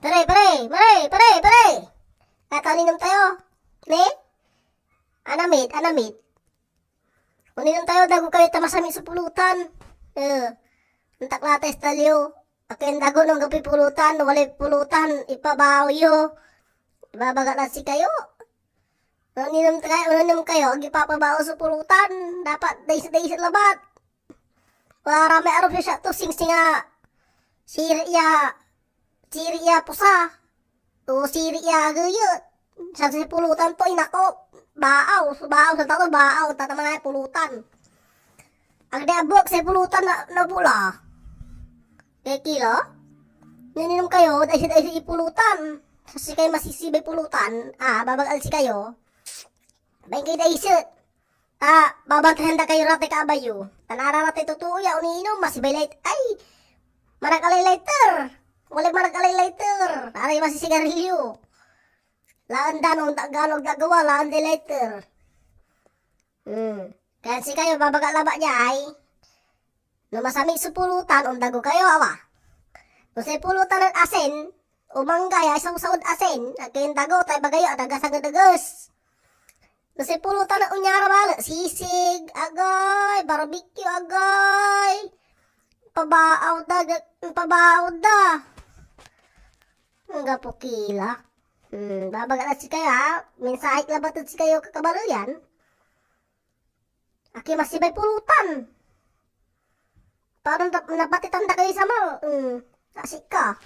Pare, pare, pare, pare, pare. Kakaninong tayo. Ne? Anamid. Uninong tayo, dago kayo tamasami sa pulutan. Antak lates talyo. Akin dago nung gapi pulutan, walay pulutan, ipabaw yo. Ibabaga na si kayo. Uninong kayo, ipapabao sa pulutan. Dapat day sa labat. Para may araw siya to sing-singa. Siriya pusa. O siriya gayot. Sa pulutan to, inako. Baaw sa tato, baaw. Tataman na pulutan. Ang diabok sa pulutan na pula. Kaya kilo. Ninom kayo, dahil sa ipulutan. Kasi kayo masisibay pulutan. Babagal si kayo. Bayin kayo dahil babantahan na kayo rate kabayo. Tanararate totoo ya, uniinom, masibay light. Ay, manakalay lighter. Wala manakalay lighter. Aray masisigarilyo. Laan danong ganog gagawa, laan di lighter. Kaya si kayo, babagalaba niya ay, no masami sa pulutan, dago kayo awa. No sa pulutan ng asin, umanggay, isang saod asin, agkayin dago, tayo bagayo, adagas-agadagas. No sa pulutan ng unyara bala, sisig, agay, barbecue, agay, pabaaw da. Nga po kila. Babagalat si kayo ha, mensahit labatid si kayo kakabalo yan. Aki masibay pulutan. Parang napatitan na kayo sa mal. Asik ka.